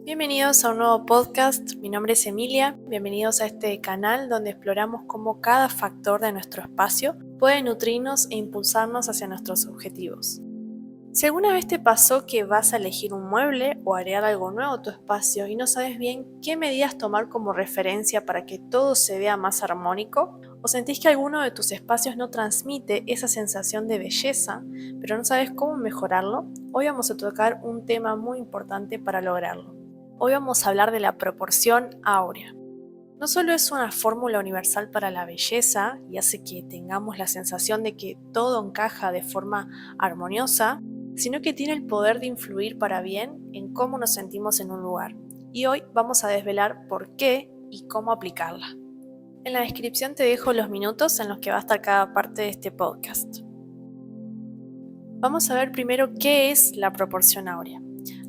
Bienvenidos a un nuevo podcast, mi nombre es Emilia, bienvenidos a este canal donde exploramos cómo cada factor de nuestro espacio puede nutrirnos e impulsarnos hacia nuestros objetivos. Si alguna vez te pasó que vas a elegir un mueble o agregar algo nuevo a tu espacio y no sabes bien qué medidas tomar como referencia para que todo se vea más armónico, o sentís que alguno de tus espacios no transmite esa sensación de belleza, pero no sabes cómo mejorarlo, hoy vamos a tocar un tema muy importante para lograrlo. Hoy vamos a hablar de la proporción áurea. No solo es una fórmula universal para la belleza y hace que tengamos la sensación de que todo encaja de forma armoniosa, sino que tiene el poder de influir para bien en cómo nos sentimos en un lugar. Y hoy vamos a desvelar por qué y cómo aplicarla. En la descripción te dejo los minutos en los que va a estar cada parte de este podcast. Vamos a ver primero qué es la proporción áurea.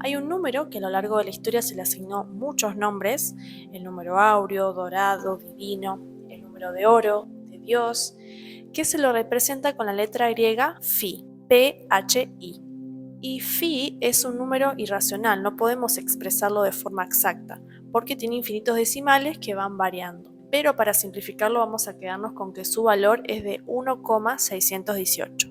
Hay un número que a lo largo de la historia se le asignó muchos nombres: el número áureo, dorado, divino, el número de oro, de Dios, que se lo representa con la letra griega Phi, P-H-I. Y Phi es un número irracional, no podemos expresarlo de forma exacta, porque tiene infinitos decimales que van variando. Pero para simplificarlo vamos a quedarnos con que su valor es de 1,618.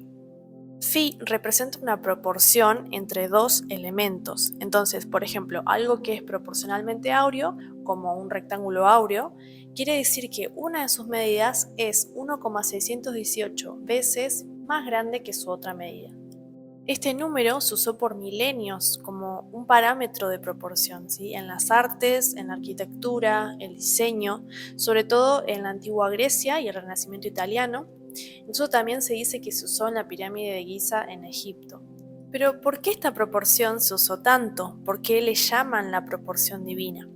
Phi representa una proporción entre dos elementos. Entonces, por ejemplo, algo que es proporcionalmente áureo, como un rectángulo áureo, quiere decir que una de sus medidas es 1,618 veces más grande que su otra medida. Este número se usó por milenios como un parámetro de proporción, ¿sí? En las artes, en la arquitectura, el diseño, sobre todo en la antigua Grecia y el Renacimiento italiano. Incluso también se dice que se usó en la pirámide de Giza en Egipto. Pero ¿por qué esta proporción se usó tanto? ¿Por qué le llaman la proporción divina?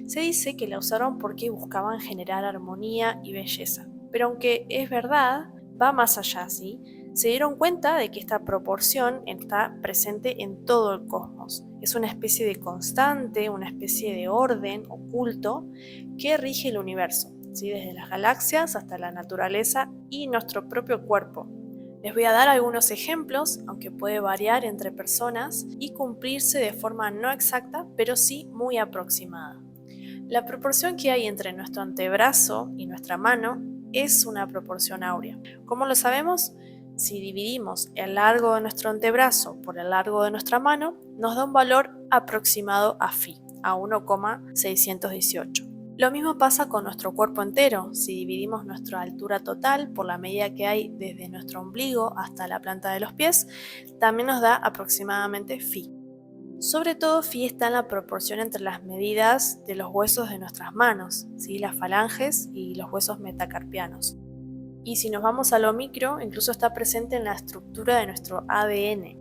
Se dice que la usaron porque buscaban generar armonía y belleza. Pero aunque es verdad, va más allá, ¿sí? Se dieron cuenta de que esta proporción está presente en todo el cosmos. Es una especie de constante, una especie de orden oculto que rige el universo, ¿sí? Desde las galaxias hasta la naturaleza y nuestro propio cuerpo. Les voy a dar algunos ejemplos, aunque puede variar entre personas y cumplirse de forma no exacta, pero sí muy aproximada. La proporción que hay entre nuestro antebrazo y nuestra mano es una proporción áurea. ¿Cómo lo sabemos? Si dividimos el largo de nuestro antebrazo por el largo de nuestra mano, nos da un valor aproximado a Phi, a 1,618. Lo mismo pasa con nuestro cuerpo entero. Si dividimos nuestra altura total por la medida que hay desde nuestro ombligo hasta la planta de los pies, también nos da aproximadamente Phi. Sobre todo Phi está en la proporción entre las medidas de los huesos de nuestras manos, ¿sí? Las falanges y los huesos metacarpianos. Y si nos vamos a lo micro, incluso está presente en la estructura de nuestro ADN.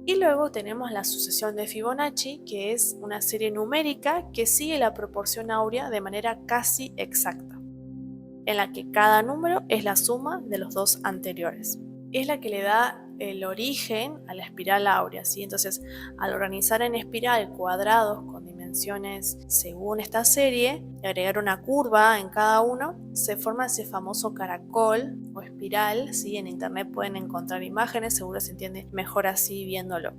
Y luego tenemos la sucesión de Fibonacci, que es una serie numérica que sigue la proporción áurea de manera casi exacta, en la que cada número es la suma de los dos anteriores. Es la que le da el origen a la espiral áurea, ¿sí? Entonces, al organizar en espiral cuadrados con dimensiones según esta serie y agregar una curva en cada uno, se forma ese famoso caracol o espiral, ¿sí? En internet pueden encontrar imágenes, seguro se entiende mejor así viéndolo.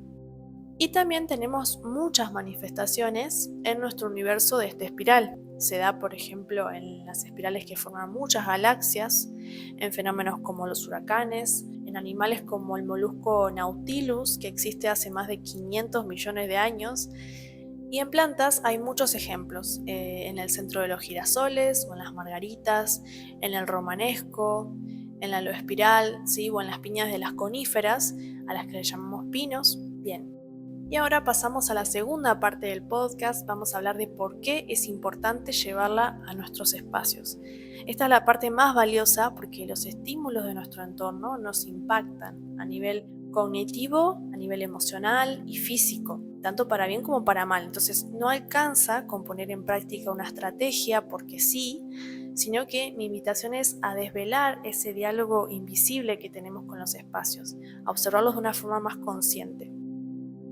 Y también tenemos muchas manifestaciones en nuestro universo de esta espiral. Se da, por ejemplo, en las espirales que forman muchas galaxias, en fenómenos como los huracanes, en animales como el molusco Nautilus, que existe hace más de 500 millones de años, y en plantas hay muchos ejemplos, en el centro de los girasoles, o en las margaritas, en el romanesco, en la aloespiral, ¿sí? O en las piñas de las coníferas, a las que le llamamos pinos. Bien. Y ahora pasamos a la segunda parte del podcast. Vamos a hablar de por qué es importante llevarla a nuestros espacios. Esta es la parte más valiosa porque los estímulos de nuestro entorno nos impactan a nivel cognitivo, a nivel emocional y físico, tanto para bien como para mal. Entonces no alcanza con poner en práctica una estrategia porque sí, sino que mi invitación es a desvelar ese diálogo invisible que tenemos con los espacios, a observarlos de una forma más consciente.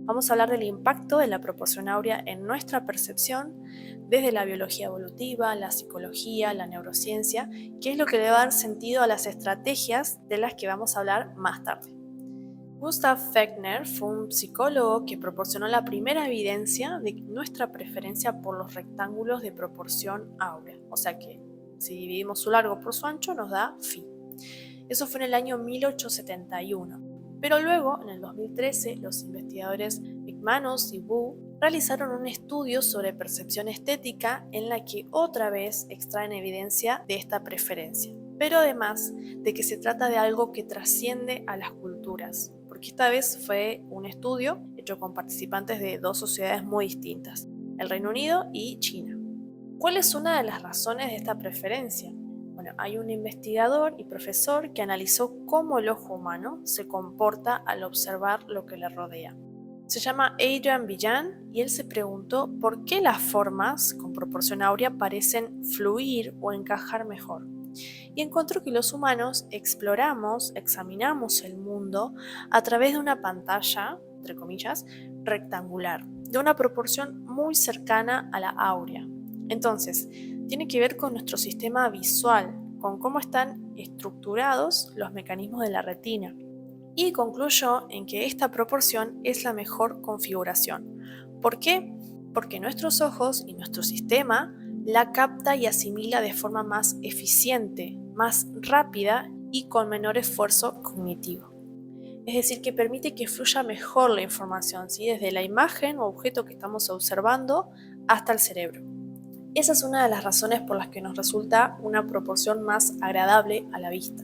Vamos a hablar del impacto de la proporción áurea en nuestra percepción desde la biología evolutiva, la psicología, la neurociencia, que es lo que le va a dar sentido a las estrategias de las que vamos a hablar más tarde. Gustav Fechner fue un psicólogo que proporcionó la primera evidencia de nuestra preferencia por los rectángulos de proporción áurea, o sea que si dividimos su largo por su ancho nos da phi. Eso fue en el año 1871, pero luego, en el 2013, los investigadores McManus y Wu realizaron un estudio sobre percepción estética en la que otra vez extraen evidencia de esta preferencia, pero además de que se trata de algo que trasciende a las culturas, porque esta vez fue un estudio hecho con participantes de dos sociedades muy distintas, el Reino Unido y China. ¿Cuál es una de las razones de esta preferencia? Bueno, hay un investigador y profesor que analizó cómo el ojo humano se comporta al observar lo que le rodea. Se llama Adrian Villan y él se preguntó por qué las formas con proporción áurea parecen fluir o encajar mejor. Y encontró que los humanos examinamos el mundo a través de una pantalla, entre comillas, rectangular, de una proporción muy cercana a la áurea. Entonces, tiene que ver con nuestro sistema visual, con cómo están estructurados los mecanismos de la retina. Y concluyó en que esta proporción es la mejor configuración. ¿Por qué? Porque nuestros ojos y nuestro sistema la capta y asimila de forma más eficiente, más rápida y con menor esfuerzo cognitivo. Es decir, que permite que fluya mejor la información, ¿sí? Desde la imagen o objeto que estamos observando hasta el cerebro. Esa es una de las razones por las que nos resulta una proporción más agradable a la vista.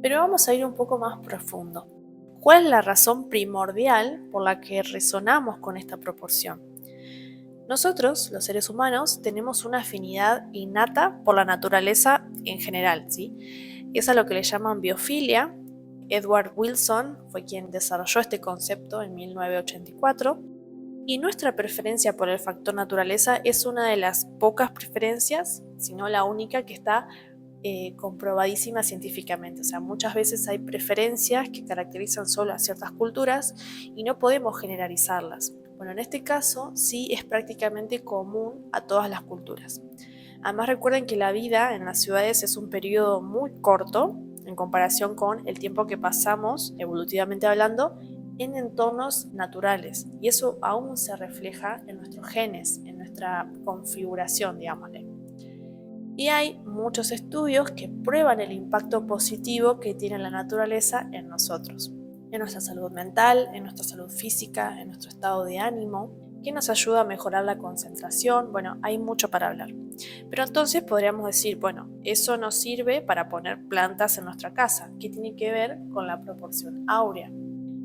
Pero vamos a ir un poco más profundo. ¿Cuál es la razón primordial por la que resonamos con esta proporción? Nosotros, los seres humanos, tenemos una afinidad innata por la naturaleza en general, ¿sí? Es a lo que le llaman biofilia. Edward Wilson fue quien desarrolló este concepto en 1984. Y nuestra preferencia por el factor naturaleza es una de las pocas preferencias, si no la única, que está comprobadísima científicamente. O sea, muchas veces hay preferencias que caracterizan solo a ciertas culturas y no podemos generalizarlas. Bueno, en este caso sí es prácticamente común a todas las culturas. Además, recuerden que la vida en las ciudades es un periodo muy corto en comparación con el tiempo que pasamos, evolutivamente hablando, en entornos naturales, y eso aún se refleja en nuestros genes, en nuestra configuración, digámosle. Y hay muchos estudios que prueban el impacto positivo que tiene la naturaleza en nosotros, en nuestra salud mental, en nuestra salud física, en nuestro estado de ánimo, que nos ayuda a mejorar la concentración. Bueno, hay mucho para hablar. Pero entonces podríamos decir, bueno, eso nos sirve para poner plantas en nuestra casa. ¿Qué tiene que ver con la proporción áurea?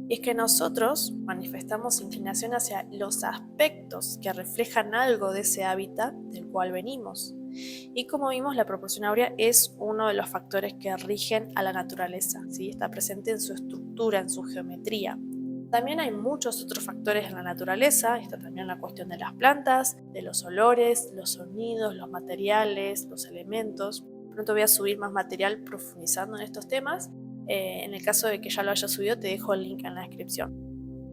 Es que nosotros manifestamos inclinación hacia los aspectos que reflejan algo de ese hábitat del cual venimos. Y como vimos, la proporción áurea es uno de los factores que rigen a la naturaleza, ¿sí? Está presente en su estructura, en su geometría. También hay muchos otros factores en la naturaleza, está también la cuestión de las plantas, de los olores, los sonidos, los materiales, los elementos. Pronto voy a subir más material profundizando en estos temas. En el caso de que ya lo haya subido, te dejo el link en la descripción.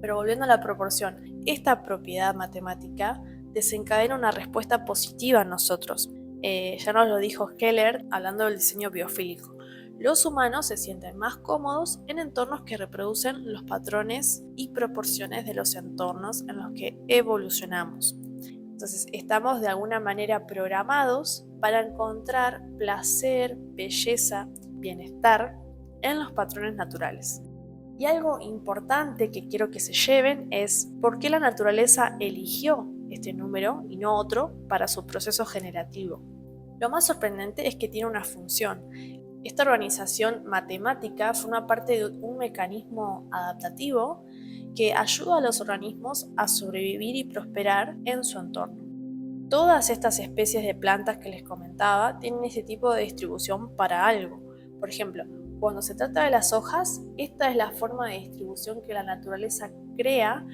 Pero volviendo a la proporción, esta propiedad matemática desencadena una respuesta positiva en nosotros. Ya nos lo dijo Heller hablando del diseño biofílico. Los humanos se sienten más cómodos en entornos que reproducen los patrones y proporciones de los entornos en los que evolucionamos. Entonces, estamos de alguna manera programados para encontrar placer, belleza, bienestar en los patrones naturales. Y algo importante que quiero que se lleven es por qué la naturaleza eligió este número y no otro para su proceso generativo. Lo más sorprendente es que tiene una función. Esta organización matemática forma parte de un mecanismo adaptativo que ayuda a los organismos a sobrevivir y prosperar en su entorno. Todas estas especies de plantas que les comentaba tienen ese tipo de distribución para algo. Por ejemplo, cuando se trata de las hojas, esta es la forma de distribución que la naturaleza crea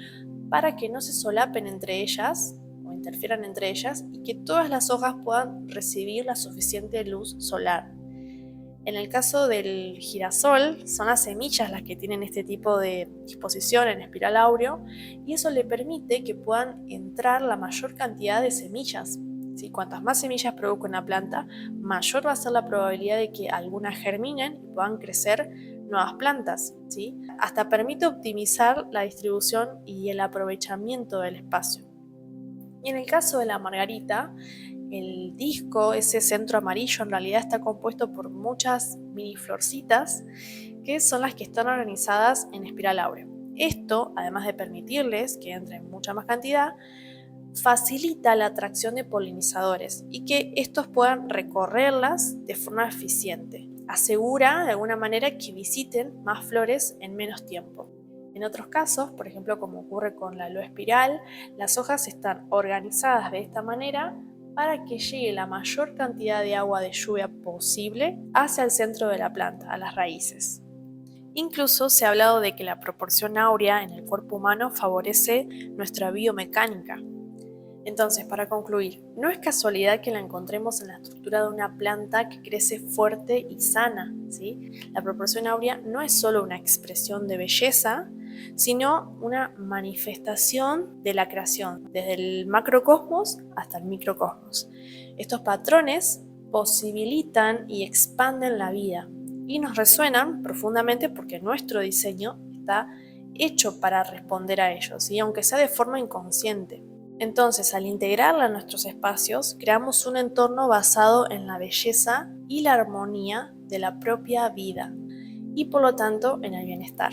para que no se solapen entre ellas o interfieran entre ellas y que todas las hojas puedan recibir la suficiente luz solar. En el caso del girasol, son las semillas las que tienen este tipo de disposición en espiral áureo y eso le permite que puedan entrar la mayor cantidad de semillas. ¿Sí? Cuantas más semillas produzca una planta, mayor va a ser la probabilidad de que algunas germinen y puedan crecer nuevas plantas, ¿sí? Hasta permite optimizar la distribución y el aprovechamiento del espacio. Y en el caso de la margarita, el disco, ese centro amarillo, en realidad está compuesto por muchas mini florcitas que son las que están organizadas en espiral áureo. Esto, además de permitirles que entre en mucha más cantidad, facilita la atracción de polinizadores y que estos puedan recorrerlas de forma eficiente. Asegura de alguna manera que visiten más flores en menos tiempo. En otros casos, por ejemplo como ocurre con la aloe espiral, las hojas están organizadas de esta manera para que llegue la mayor cantidad de agua de lluvia posible hacia el centro de la planta, a las raíces. Incluso se ha hablado de que la proporción áurea en el cuerpo humano favorece nuestra biomecánica. Entonces, para concluir, no es casualidad que la encontremos en la estructura de una planta que crece fuerte y sana, ¿sí? La proporción áurea no es solo una expresión de belleza, sino una manifestación de la creación, desde el macrocosmos hasta el microcosmos. Estos patrones posibilitan y expanden la vida y nos resuenan profundamente porque nuestro diseño está hecho para responder a ellos, ¿sí? Aunque sea de forma inconsciente. Entonces, al integrarla en nuestros espacios, creamos un entorno basado en la belleza y la armonía de la propia vida y por lo tanto en el bienestar.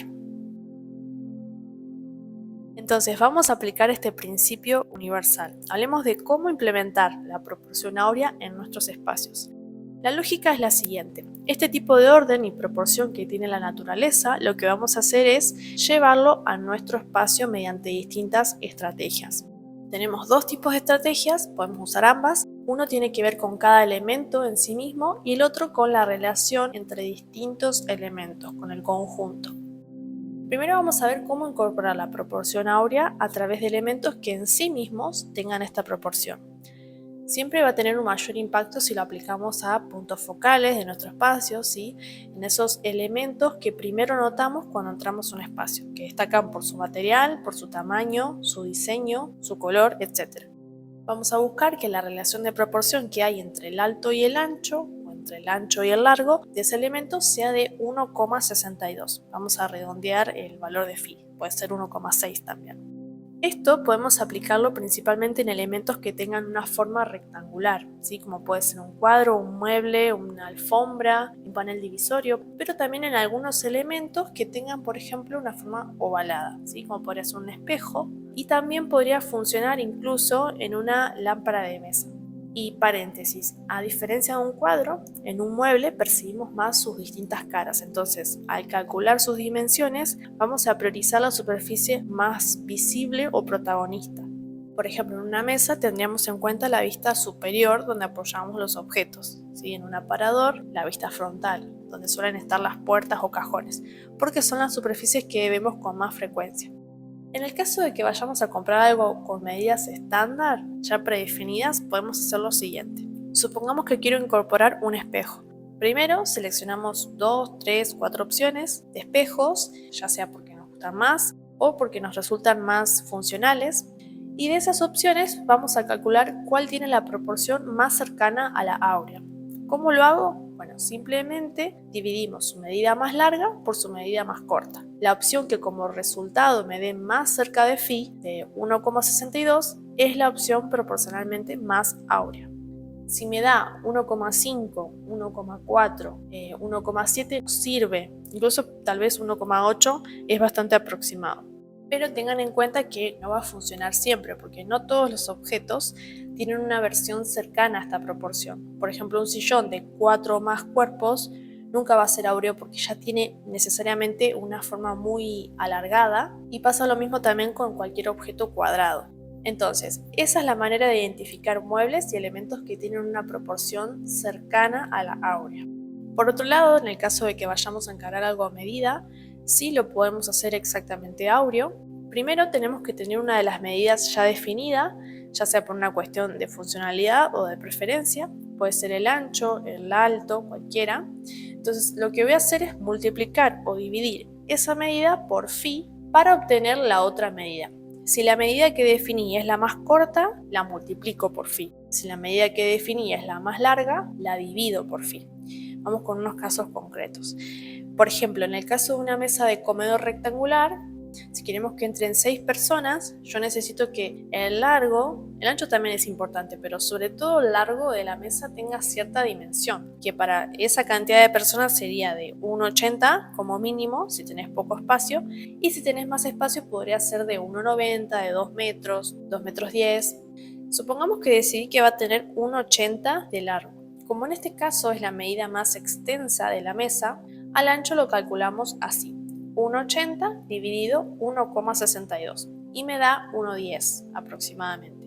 Entonces, vamos a aplicar este principio universal. Hablemos de cómo implementar la proporción áurea en nuestros espacios. La lógica es la siguiente. Este tipo de orden y proporción que tiene la naturaleza, lo que vamos a hacer es llevarlo a nuestro espacio mediante distintas estrategias. Tenemos dos tipos de estrategias, podemos usar ambas. Uno tiene que ver con cada elemento en sí mismo y el otro con la relación entre distintos elementos, con el conjunto. Primero vamos a ver cómo incorporar la proporción áurea a través de elementos que en sí mismos tengan esta proporción. Siempre va a tener un mayor impacto si lo aplicamos a puntos focales de nuestro espacio, ¿sí? En esos elementos que primero notamos cuando entramos a un espacio, que destacan por su material, por su tamaño, su diseño, su color, etc. Vamos a buscar que la relación de proporción que hay entre el alto y el ancho, o entre el ancho y el largo, de ese elemento sea de 1,62. Vamos a redondear el valor de phi, puede ser 1,6 también. Esto podemos aplicarlo principalmente en elementos que tengan una forma rectangular, ¿sí? Como puede ser un cuadro, un mueble, una alfombra, un panel divisorio, pero también en algunos elementos que tengan, por ejemplo, una forma ovalada, ¿sí? Como podría ser un espejo, y también podría funcionar incluso en una lámpara de mesa. Y paréntesis, a diferencia de un cuadro, en un mueble percibimos más sus distintas caras, entonces al calcular sus dimensiones vamos a priorizar la superficie más visible o protagonista. Por ejemplo, en una mesa tendríamos en cuenta la vista superior donde apoyamos los objetos, ¿sí? En un aparador, la vista frontal, donde suelen estar las puertas o cajones, porque son las superficies que vemos con más frecuencia. En el caso de que vayamos a comprar algo con medidas estándar, ya predefinidas, podemos hacer lo siguiente. Supongamos que quiero incorporar un espejo. Primero seleccionamos 2, 3, 4 opciones de espejos, ya sea porque nos gustan más o porque nos resultan más funcionales. Y de esas opciones vamos a calcular cuál tiene la proporción más cercana a la áurea. ¿Cómo lo hago? Bueno, simplemente dividimos su medida más larga por su medida más corta. La opción que como resultado me dé más cerca de phi, de 1,62, es la opción proporcionalmente más áurea. Si me da 1,5, 1,4, 1,7 sirve, incluso tal vez 1,8 es bastante aproximado. Pero tengan en cuenta que no va a funcionar siempre, porque no todos los objetos tienen una versión cercana a esta proporción. Por ejemplo, un sillón de 4 o más cuerpos nunca va a ser áureo porque ya tiene necesariamente una forma muy alargada, y pasa lo mismo también con cualquier objeto cuadrado. Entonces, esa es la manera de identificar muebles y elementos que tienen una proporción cercana a la áurea. Por otro lado, en el caso de que vayamos a encarar algo a medida, sí lo podemos hacer exactamente áureo. Primero tenemos que tener una de las medidas ya definida, ya sea por una cuestión de funcionalidad o de preferencia. Puede ser el ancho, el alto, cualquiera. Entonces lo que voy a hacer es multiplicar o dividir esa medida por phi para obtener la otra medida. Si la medida que definí es la más corta, la multiplico por phi. Si la medida que definí es la más larga, la divido por phi. Vamos con unos casos concretos. Por ejemplo, en el caso de una mesa de comedor rectangular, si queremos que entren 6 personas, yo necesito que el ancho también es importante, pero sobre todo el largo de la mesa tenga cierta dimensión, que para esa cantidad de personas sería de 1,80 como mínimo, si tenés poco espacio, y si tenés más espacio podría ser de 1,90, de 2 metros, 2 metros 10. Supongamos que decidí que va a tener 1,80 de largo. Como en este caso es la medida más extensa de la mesa, al ancho lo calculamos así. 1,80 dividido 1,62 y me da 1,10 aproximadamente.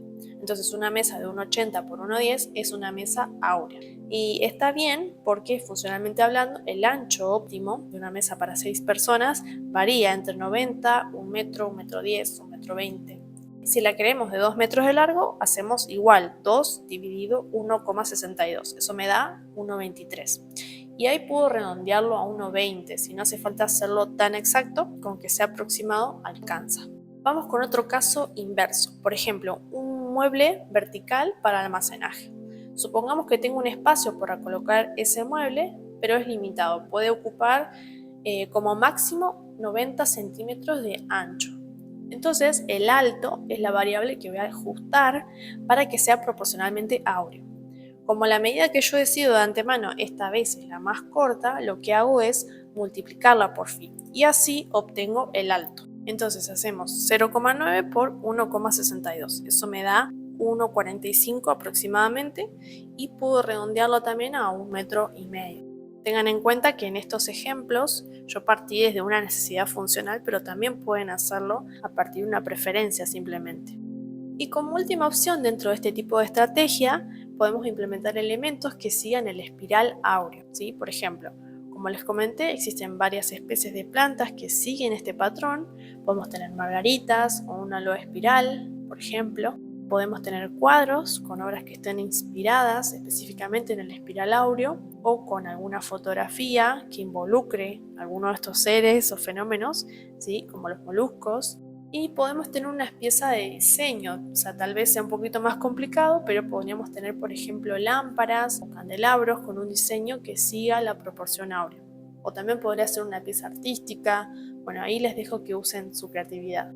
Entonces una mesa de 1,80 por 1,10 es una mesa áurea. Y está bien porque funcionalmente hablando el ancho óptimo de una mesa para 6 personas varía entre 90, 1 metro, 1 metro 10, 1 metro 20. Si la queremos de 2 metros de largo, hacemos igual, 2 dividido 1,62. Eso me da 1,23. Y ahí puedo redondearlo a 1,20. Si no hace falta hacerlo tan exacto, con que sea aproximado, alcanza. Vamos con otro caso inverso. Por ejemplo, un mueble vertical para almacenaje. Supongamos que tengo un espacio para colocar ese mueble, pero es limitado. Puede ocupar como máximo 90 centímetros de ancho. Entonces, el alto es la variable que voy a ajustar para que sea proporcionalmente áureo. Como la medida que yo decido de antemano esta vez es la más corta, lo que hago es multiplicarla por phi y así obtengo el alto. Entonces hacemos 0,9 por 1,62. Eso me da 1,45 aproximadamente y puedo redondearlo también a 1,5 metros. Tengan en cuenta que en estos ejemplos yo partí desde una necesidad funcional, pero también pueden hacerlo a partir de una preferencia simplemente. Y como última opción dentro de este tipo de estrategia, podemos implementar elementos que sigan el espiral áureo, ¿sí? Por ejemplo, como les comenté, existen varias especies de plantas que siguen este patrón. Podemos tener margaritas o una aloe espiral, por ejemplo. Podemos tener cuadros con obras que estén inspiradas específicamente en el espiral áureo o con alguna fotografía que involucre alguno de estos seres o fenómenos, ¿sí? Como los moluscos. Y podemos tener una pieza de diseño, o sea, tal vez sea un poquito más complicado, pero podríamos tener, por ejemplo, lámparas o candelabros con un diseño que siga la proporción áurea. O también podría ser una pieza artística. Bueno, ahí les dejo que usen su creatividad.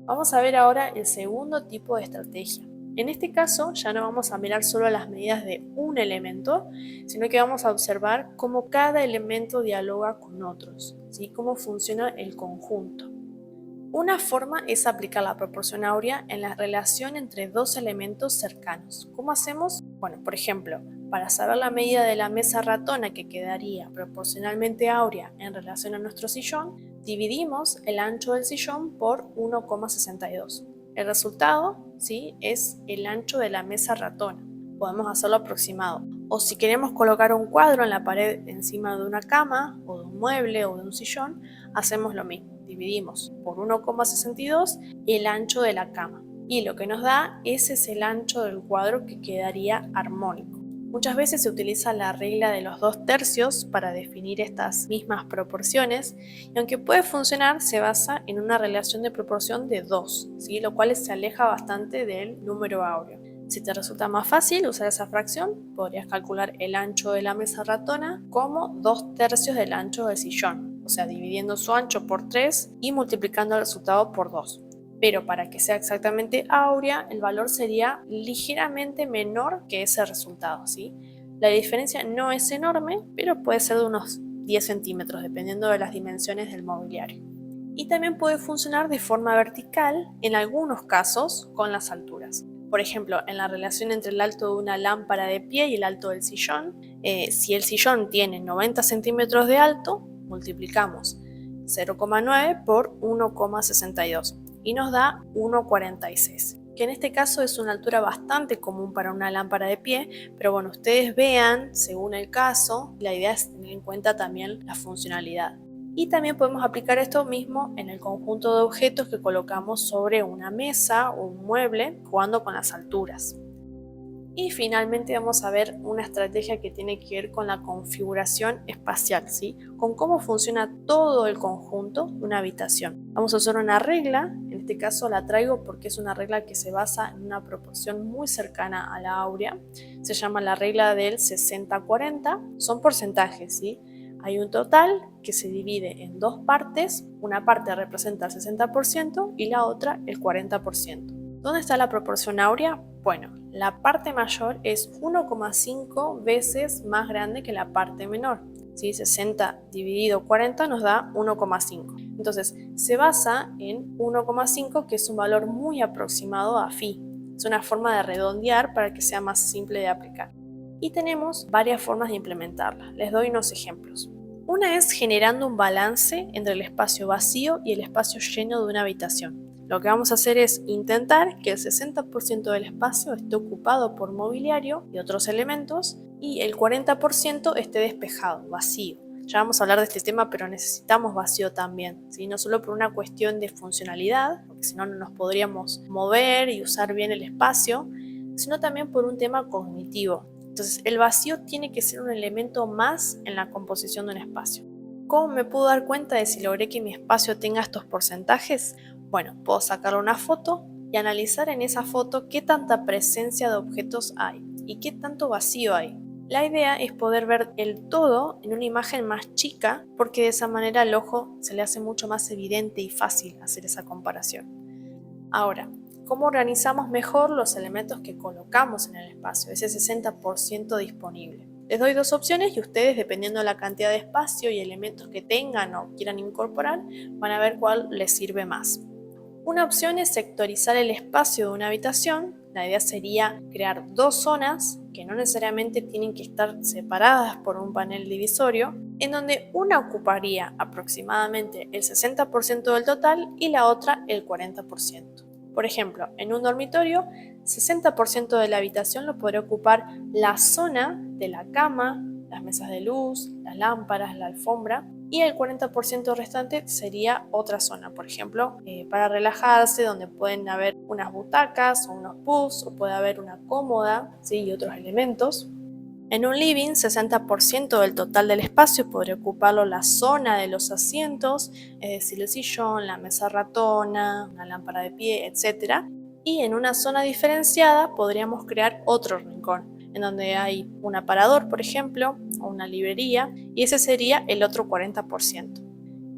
Vamos a ver ahora el segundo tipo de estrategia. En este caso ya no vamos a mirar solo las medidas de un elemento, sino que vamos a observar cómo cada elemento dialoga con otros, ¿sí? Cómo funciona el conjunto. Una forma es aplicar la proporción áurea en la relación entre dos elementos cercanos. ¿Cómo hacemos? Bueno, por ejemplo, para saber la medida de la mesa ratona que quedaría proporcionalmente áurea en relación a nuestro sillón, dividimos el ancho del sillón por 1,62. El resultado, ¿sí?, es el ancho de la mesa ratona. Podemos hacerlo aproximado. O si queremos colocar un cuadro en la pared encima de una cama, o de un mueble, o de un sillón, hacemos lo mismo. Dividimos por 1,62 el ancho de la cama. Y lo que nos da, ese es el ancho del cuadro que quedaría armónico. Muchas veces se utiliza la regla de los 2/3 para definir estas mismas proporciones, y aunque puede funcionar, se basa en una relación de proporción de 2, ¿sí? Lo cual se aleja bastante del número áureo. Si te resulta más fácil usar esa fracción, podrías calcular el ancho de la mesa ratona como 2/3 del ancho del sillón, o sea, dividiendo su ancho por 3 y multiplicando el resultado por 2. Pero para que sea exactamente áurea, el valor sería ligeramente menor que ese resultado, ¿sí? La diferencia no es enorme, pero puede ser de unos 10 centímetros, dependiendo de las dimensiones del mobiliario. Y también puede funcionar de forma vertical, en algunos casos, con las alturas. Por ejemplo, en la relación entre el alto de una lámpara de pie y el alto del sillón, si el sillón tiene 90 centímetros de alto, multiplicamos 0,9 por 1,62 y nos da 1,46, que en este caso es una altura bastante común para una lámpara de pie, pero bueno, ustedes vean, según el caso, la idea es tener en cuenta también la funcionalidad. Y también podemos aplicar esto mismo en el conjunto de objetos que colocamos sobre una mesa o un mueble, jugando con las alturas. Y finalmente vamos a ver una estrategia que tiene que ver con la configuración espacial, ¿sí? Con cómo funciona todo el conjunto de una habitación. Vamos a usar una regla, en este caso la traigo porque es una regla que se basa en una proporción muy cercana a la áurea. Se llama la regla del 60-40. Son porcentajes, ¿sí? Hay un total que se divide en dos partes. Una parte representa el 60% y la otra el 40%. ¿Dónde está la proporción áurea? Bueno, la parte mayor es 1,5 veces más grande que la parte menor. ¿Sí? 60 dividido 40 nos da 1,5. Entonces, se basa en 1,5, que es un valor muy aproximado a phi. Es una forma de redondear para que sea más simple de aplicar. Y tenemos varias formas de implementarla. Les doy unos ejemplos. Una es generando un balance entre el espacio vacío y el espacio lleno de una habitación. Lo que vamos a hacer es intentar que el 60% del espacio esté ocupado por mobiliario y otros elementos y el 40% esté despejado, vacío. Ya vamos a hablar de este tema, pero necesitamos vacío también, ¿sí? No solo por una cuestión de funcionalidad, porque si no, no nos podríamos mover y usar bien el espacio, sino también por un tema cognitivo. Entonces, el vacío tiene que ser un elemento más en la composición de un espacio. ¿Cómo me puedo dar cuenta de si logré que mi espacio tenga estos porcentajes? Bueno, puedo sacar una foto y analizar en esa foto qué tanta presencia de objetos hay y qué tanto vacío hay. La idea es poder ver el todo en una imagen más chica, porque de esa manera al ojo se le hace mucho más evidente y fácil hacer esa comparación. Ahora, ¿cómo organizamos mejor los elementos que colocamos en el espacio, ese 60% disponible? Les doy dos opciones y ustedes, dependiendo de la cantidad de espacio y elementos que tengan o quieran incorporar, van a ver cuál les sirve más. Una opción es sectorizar el espacio de una habitación. La idea sería crear dos zonas que no necesariamente tienen que estar separadas por un panel divisorio, en donde una ocuparía aproximadamente el 60% del total y la otra el 40%. Por ejemplo, en un dormitorio, 60% de la habitación lo podría ocupar la zona de la cama, las mesas de luz, las lámparas, la alfombra, y el 40% restante sería otra zona, por ejemplo, para relajarse, donde pueden haber unas butacas o unos puffs, o puede haber una cómoda, ¿sí? Y otros elementos. En un living, 60% del total del espacio podría ocuparlo la zona de los asientos, es decir, el sillón, la mesa ratona, una lámpara de pie, etc. Y en una zona diferenciada podríamos crear otro rincón, en donde hay un aparador, por ejemplo, o una librería, y ese sería el otro 40%.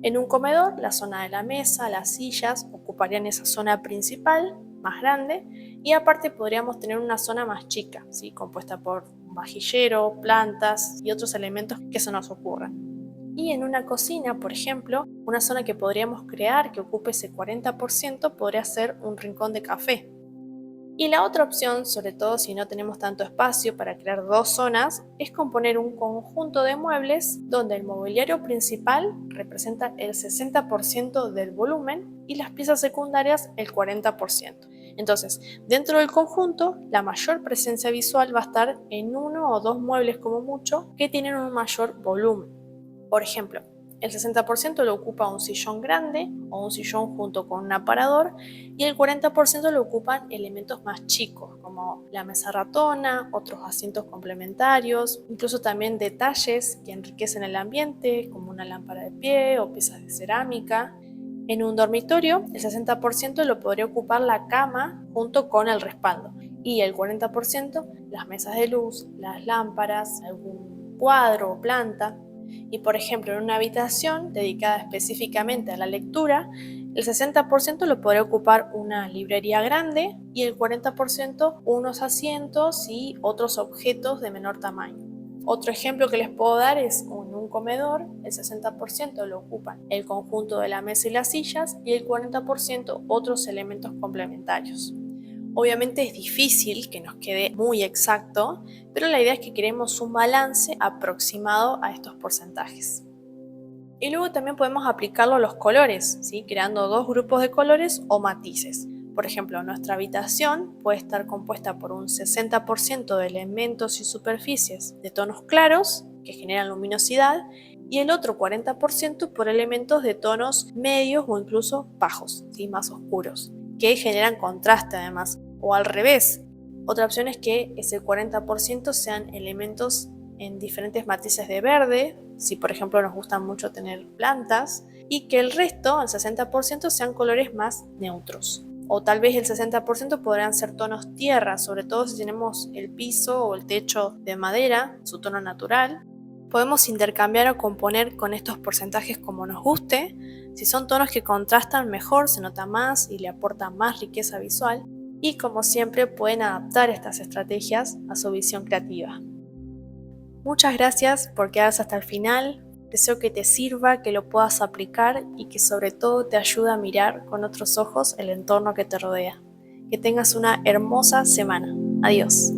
En un comedor, la zona de la mesa, las sillas, ocuparían esa zona principal, más grande, y aparte podríamos tener una zona más chica, ¿sí? Compuesta por un vajillero, plantas y otros elementos que se nos ocurran. Y en una cocina, por ejemplo, una zona que podríamos crear que ocupe ese 40% podría ser un rincón de café. Y la otra opción, sobre todo si no tenemos tanto espacio para crear dos zonas, es componer un conjunto de muebles donde el mobiliario principal representa el 60% del volumen y las piezas secundarias el 40%. Entonces, dentro del conjunto, la mayor presencia visual va a estar en uno o dos muebles como mucho que tienen un mayor volumen. Por ejemplo, el 60% lo ocupa un sillón grande o un sillón junto con un aparador y el 40% lo ocupan elementos más chicos como la mesa ratona, otros asientos complementarios, incluso también detalles que enriquecen el ambiente como una lámpara de pie o piezas de cerámica. En un dormitorio, el 60% lo podría ocupar la cama junto con el respaldo y el 40% las mesas de luz, las lámparas, algún cuadro o planta. Y por ejemplo, en una habitación dedicada específicamente a la lectura, el 60% lo podría ocupar una librería grande y el 40% unos asientos y otros objetos de menor tamaño. Otro ejemplo que les puedo dar es en un comedor, el 60% lo ocupan el conjunto de la mesa y las sillas y el 40% otros elementos complementarios. Obviamente es difícil que nos quede muy exacto, pero la idea es que queremos un balance aproximado a estos porcentajes. Y luego también podemos aplicarlo a los colores, ¿sí? Creando dos grupos de colores o matices. Por ejemplo, nuestra habitación puede estar compuesta por un 60% de elementos y superficies de tonos claros, que generan luminosidad, y el otro 40% por elementos de tonos medios o incluso bajos, ¿sí? Más oscuros, que generan contraste además. O al revés, otra opción es que ese 40% sean elementos en diferentes matices de verde, si por ejemplo nos gustan mucho tener plantas, y que el resto, el 60%, sean colores más neutros. O tal vez el 60% podrán ser tonos tierra, sobre todo si tenemos el piso o el techo de madera, su tono natural. Podemos intercambiar o componer con estos porcentajes como nos guste. Si son tonos que contrastan mejor, se nota más y le aportan más riqueza visual. Y como siempre, pueden adaptar estas estrategias a su visión creativa. Muchas gracias por quedarse hasta el final. Deseo que te sirva, que lo puedas aplicar y que sobre todo te ayude a mirar con otros ojos el entorno que te rodea. Que tengas una hermosa semana. Adiós.